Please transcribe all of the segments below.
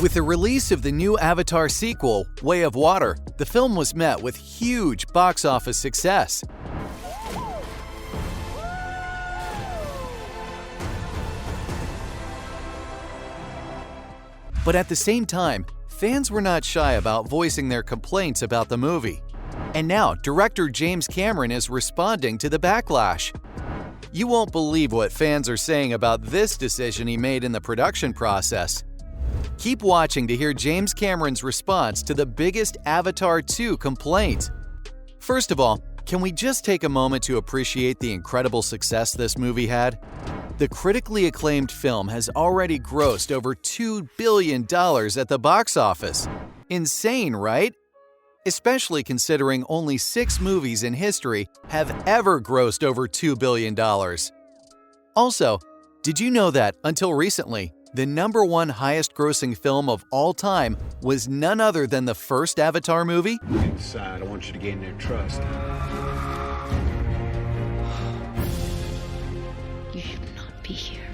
With the release of the new Avatar sequel, Way of Water, the film was met with huge box office success. But at the same time, fans were not shy about voicing their complaints about the movie. And now, director James Cameron is responding to the backlash. You won't believe what fans are saying about this decision he made in the production process. Keep watching to hear James Cameron's response to the biggest Avatar 2 complaint. First of all, can we just take a moment to appreciate the incredible success this movie had? The critically acclaimed film has already grossed over $2 billion at the box office. Insane, right? Especially considering only 6 movies in history have ever grossed over $2 billion. Also, did you know that, until recently, the #1 highest-grossing film of all time was none other than the first Avatar movie? Inside, I want you to gain their trust. You should not be here.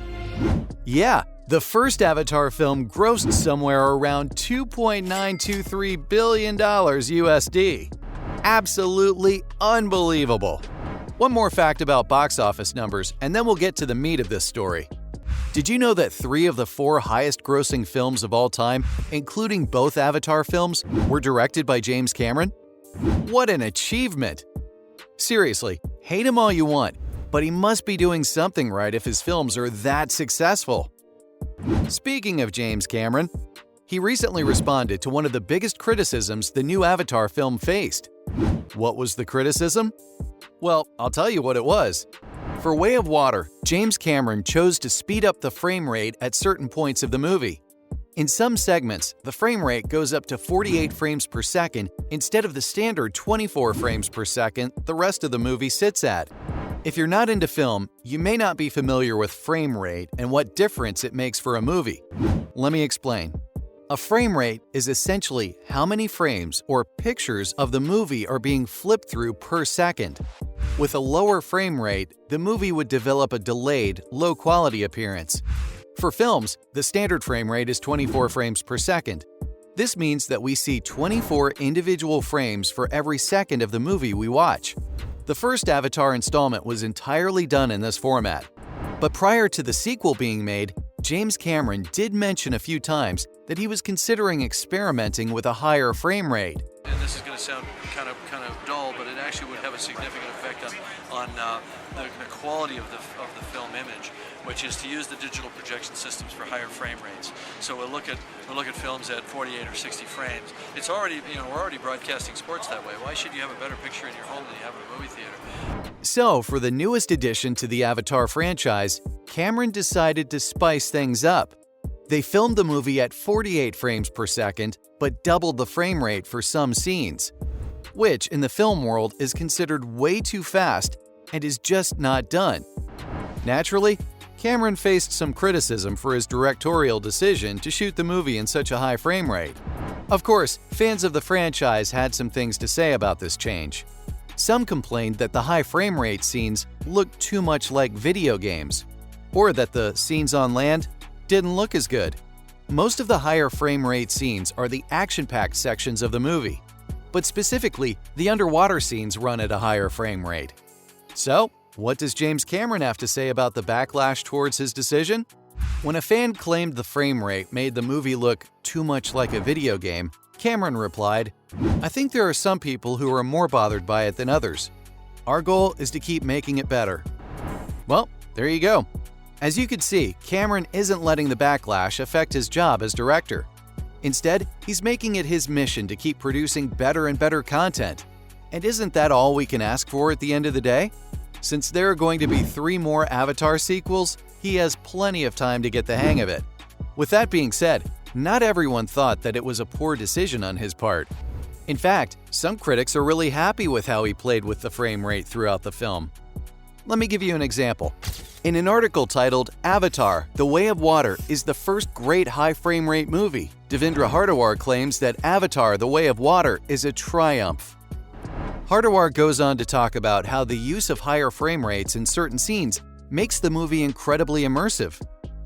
Yeah, the first Avatar film grossed somewhere around $2.923 billion USD. Absolutely unbelievable. One more fact about box office numbers, and then we'll get to the meat of this story. Did you know that 3 of the 4 highest-grossing films of all time, including both Avatar films, were directed by James Cameron? What an achievement! Seriously, hate him all you want, but he must be doing something right if his films are that successful. Speaking of James Cameron, he recently responded to one of the biggest criticisms the new Avatar film faced. What was the criticism? Well, I'll tell you what it was. For Way of Water, James Cameron chose to speed up the frame rate at certain points of the movie. In some segments, the frame rate goes up to 48 frames per second instead of the standard 24 frames per second the rest of the movie sits at. If you're not into film, you may not be familiar with frame rate and what difference it makes for a movie. Let me explain. A frame rate is essentially how many frames or pictures of the movie are being flipped through per second. With a lower frame rate, the movie would develop a delayed, low-quality appearance. For films, the standard frame rate is 24 frames per second. This means that we see 24 individual frames for every second of the movie we watch. The first Avatar installment was entirely done in this format. But prior to the sequel being made, James Cameron did mention a few times that he was considering experimenting with a higher frame rate. And this is going to sound kind of dull, but it actually would have a significant effect on the quality of the film image, which is to use the digital projection systems for higher frame rates. So we'll look at films at 48 or 60 frames. It's already, we're already broadcasting sports that way. Why should you have a better picture in your home than you have in a movie theater? So, for the newest addition to the Avatar franchise, Cameron decided to spice things up. They filmed the movie at 48 frames per second, but doubled the frame rate for some scenes, which in the film world is considered way too fast and is just not done. Naturally, Cameron faced some criticism for his directorial decision to shoot the movie in such a high frame rate. Of course, fans of the franchise had some things to say about this change. Some complained that the high frame rate scenes looked too much like video games, or that the scenes on land didn't look as good. Most of the higher frame rate scenes are the action-packed sections of the movie, but specifically, the underwater scenes run at a higher frame rate. So, what does James Cameron have to say about the backlash towards his decision? When a fan claimed the frame rate made the movie look too much like a video game, Cameron replied, "I think there are some people who are more bothered by it than others. Our goal is to keep making it better." Well, there you go. As you can see, Cameron isn't letting the backlash affect his job as director. Instead, he's making it his mission to keep producing better and better content. And isn't that all we can ask for at the end of the day? Since there are going to be 3 more Avatar sequels, he has plenty of time to get the hang of it. With that being said, not everyone thought that it was a poor decision on his part. In fact, some critics are really happy with how he played with the frame rate throughout the film. Let me give you an example. In an article titled, "Avatar: The Way of Water is the first great high frame rate movie," Devendra Hardawar claims that Avatar: The Way of Water is a triumph. Hardawar goes on to talk about how the use of higher frame rates in certain scenes makes the movie incredibly immersive.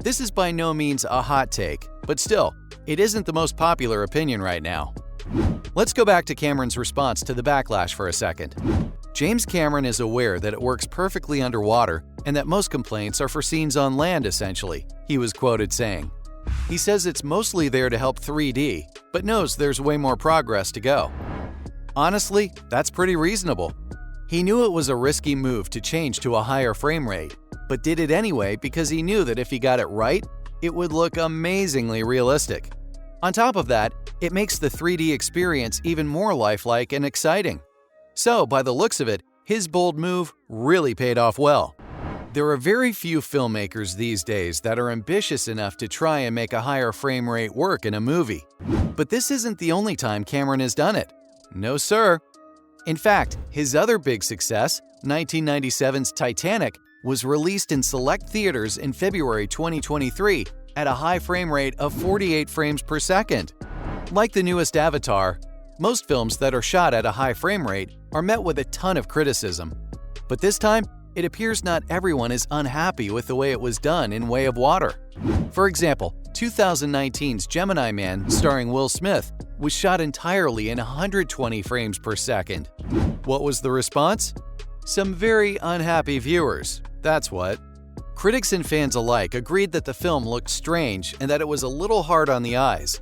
This is by no means a hot take, but still, it isn't the most popular opinion right now. Let's go back to Cameron's response to the backlash for a second. James Cameron is aware that it works perfectly underwater and that most complaints are for scenes on land, essentially, he was quoted saying. He says it's mostly there to help 3D, but knows there's way more progress to go. Honestly, that's pretty reasonable. He knew it was a risky move to change to a higher frame rate, but did it anyway because he knew that if he got it right, it would look amazingly realistic. On top of that, it makes the 3D experience even more lifelike and exciting. So, by the looks of it, his bold move really paid off well. There are very few filmmakers these days that are ambitious enough to try and make a higher frame rate work in a movie. But this isn't the only time Cameron has done it. No, sir. In fact, his other big success, 1997's Titanic, was released in select theaters in February 2023 at a high frame rate of 48 frames per second. Like the newest Avatar, most films that are shot at a high frame rate are met with a ton of criticism. But this time, it appears not everyone is unhappy with the way it was done in Way of Water. For example, 2019's Gemini Man, starring Will Smith, was shot entirely in 120 frames per second. What was the response? Some very unhappy viewers, that's what. Critics and fans alike agreed that the film looked strange and that it was a little hard on the eyes.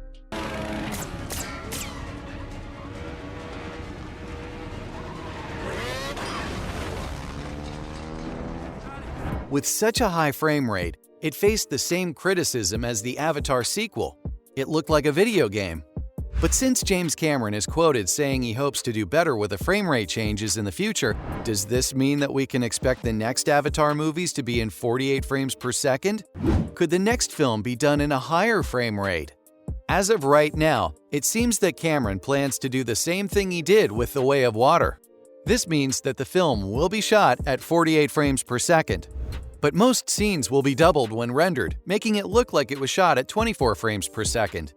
With such a high frame rate, it faced the same criticism as the Avatar sequel. It looked like a video game. But since James Cameron is quoted saying he hopes to do better with the frame rate changes in the future, does this mean that we can expect the next Avatar movies to be in 48 frames per second? Could the next film be done in a higher frame rate? As of right now, it seems that Cameron plans to do the same thing he did with The Way of Water. This means that the film will be shot at 48 frames per second. But most scenes will be doubled when rendered, making it look like it was shot at 24 frames per second.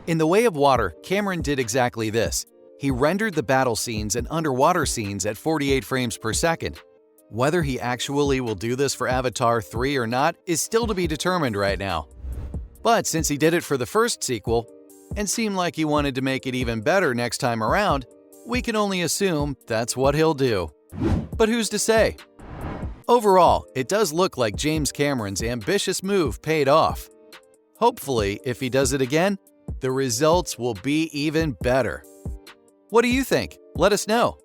In The Way of Water, Cameron did exactly this. He rendered the battle scenes and underwater scenes at 48 frames per second. Whether he actually will do this for Avatar 3 or not is still to be determined right now. But since he did it for the first sequel, and seemed like he wanted to make it even better next time around, we can only assume that's what he'll do. But who's to say? Overall, it does look like James Cameron's ambitious move paid off. Hopefully, if he does it again, the results will be even better. What do you think? Let us know.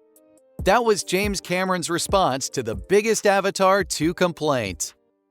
That was James Cameron's response to the biggest Avatar 2 complaint.